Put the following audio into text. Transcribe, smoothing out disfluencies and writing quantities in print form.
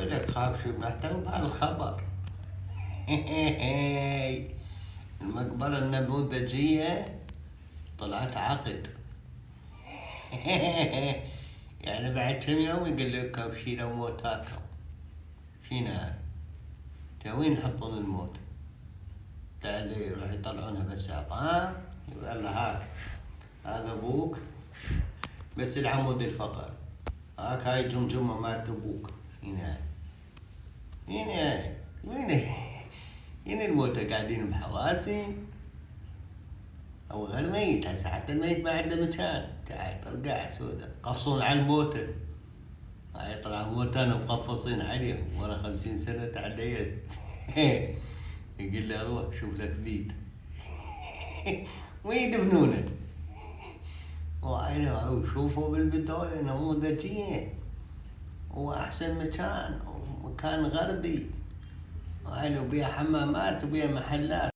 لك خاب شو بنحتوي بهالخبر. المقبرة النموذجية طلعت عقد. يعني بعد كم يوم يقول لكم شيلوا موتاكم. شنو هاي؟ وين يحطون الموت؟ تعالي راح يطلعونها بالساق. يقول له هاك هذا ابوك بس العمود الفقري. هاك هاي جمجمة مالت ابوك. هنا هنا الموتى قاعدين بحواسي. هو غير ميت هسه، حتى الميت ما عنده مكان. تعال ترقع سودا قفصون على الموتى. هاي طلع موتانا مقفصين عليهم ورا 50 سنة تعديت. يقول له روح شوف لك بيت. وين يدفنونه؟ وشوفوا بالبداية نموذجية وأحسن مكان ومكان غربي، وبيها حمامات وبيها محلات.